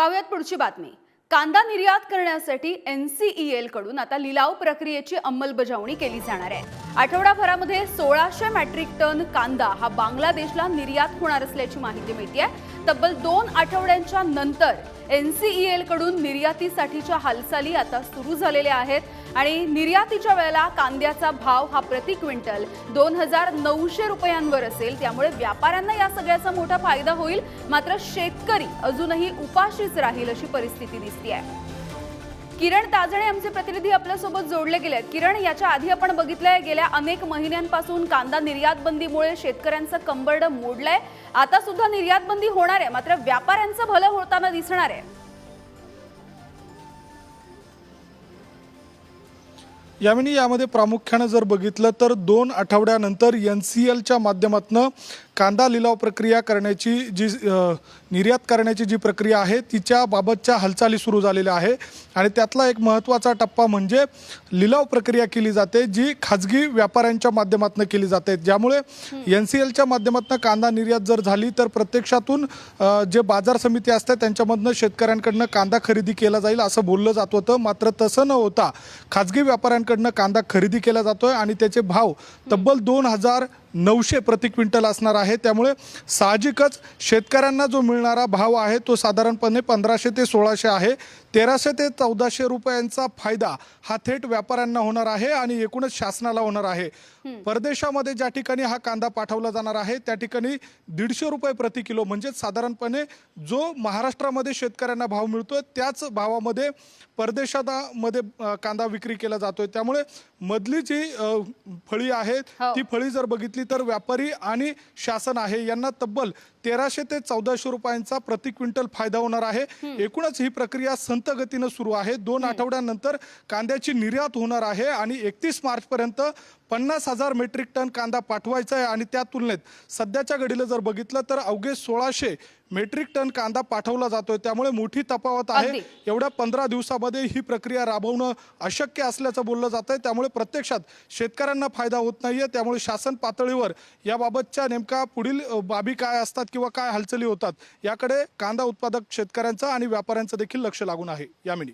पाहूयात पुढची बातमी। कांदा निर्यात करण्यासाठी NCEL कडून आता लिलाव प्रक्रियेची अंमलबजावणी केली जाणार आहे। आठवडाभरामध्ये 1600 मेट्रिक टन कांदा हा बांगलादेशला निर्यात होणार असल्याची माहिती मिळते। तब्बल 2 आठवड्यांच्या नंतर NCEL कडून निर्यातीसाठीच्या हालचाली आता सुरू झालेल्या आहेत आणि निर्यातीच्या वेळेला कांद्याचा भाव हा प्रति क्विंटल 2900 रुपयांवर असेल। त्यामुळे व्यापाऱ्यांना या सगळ्याचा मोठा फायदा होईल, मात्र शेतकरी अजूनही उपाशीच राहील अशी परिस्थिती दिसते आहे। किरण ताजणे आमचे प्रतिनिधी आपल्या सोबत जोडले गेले आहेत। किरण, याच्या आधी आपण बघितलंय गेल्या अनेक महिन्यांपासून कांदा निर्यात बंदीमुळे शेतकऱ्यांचं कंबरड मोडलंय। आता सुद्धा निर्यात बंदी होणार आहे, मात्र व्यापाऱ्यांचं भलं होताना दिसणार आहे। यामध्ये प्रामुख्याने जर बघितलं तर 2 आठवड्यानंतर NCELच्या माध्यमातून कांदा लिलाव प्रक्रिया करण्याची जी निर्यात करण्याची जी प्रक्रिया आहे तिच्या बाबतच्या हालचाली सुरू झालेल्या आहे आणि त्यातला एक महत्त्वाचा टप्पा म्हणजे लिलाव प्रक्रिया केली जाते जी खाजगी व्यापाऱ्यांच्या माध्यमातून केली जाते। ज्यामुळे NCELच्या माध्यमातून कांदा निर्यात जर झाली तर प्रत्यक्षातून जे बाजार समिती असतात त्यांच्यामधनं शेतकऱ्यांकडनं कांदा खरेदी केला जाईल असं बोललं जात होतं, मात्र तसं न होता खाजगी व्यापाऱ्यांकडनं कांदा खरेदी केला जातोय आणि त्याचे भाव तब्बल 2900 प्रति क्विंटल असणार आहे। त्यामुळे साहजिकच शेतकऱ्यांना जो मिळणारा भाव आहे तो साधारणपणे 1500 ते 1600 आहे। 1300 ते 1400 रुपयांचा फायदा हा थेट व्यापाऱ्यांना होणार आहे आणि एकूणच शासनाला होणार आहे। परदेशामध्ये ज्या ठिकाणी हा कांदा पाठवला जाणार आहे त्या ठिकाणी 150 रुपये प्रति किलो म्हणजे साधारणपणे जो महाराष्ट्रामध्ये शेतकऱ्यांना भाव मिळतोय त्याच भावामध्ये परदेशामध्ये कांदा विक्री केला जातोय। त्यामुळे मधली जी फळी आहे ती फळी जर बघितली तर व्यापारी आणि शासन आहे यांना तब्बल 1300 ते 1400 रुपयांचा प्रति क्विंटल फायदा होणार आहे। एकूणच ही प्रक्रिया संत गतीने सुरू आहे। 2 आठवड्यानंतर कांद्याची निर्यात होणार आहे आणि 31 मार्च पर्यंत 50,000 मेट्रिक टन कांदा पाठवायचा आहे आणि त्या तुलनेत सध्याच्या घडीला जर बघितलं तर अवघे 1600 मेट्रिक टन कांदा पाठवला जातोय। त्यामुळे मोठी तफावत आहे। एवढ्या 15 दिवसामध्ये ही प्रक्रिया राबवणं अशक्य असल्याचं बोललं जातंय। त्यामुळे प्रत्यक्षात शेतकऱ्यांना फायदा होत नाहीये। त्यामुळे शासन पातळीवर याबाबतच्या नेमका पुढील बाबी काय असतात किंवा काय हालचाली होतात याकडे कांदा उत्पादक शेतकऱ्यांचं आणि व्यापाऱ्यांचं देखील लक्ष लागून आहे। यामिनी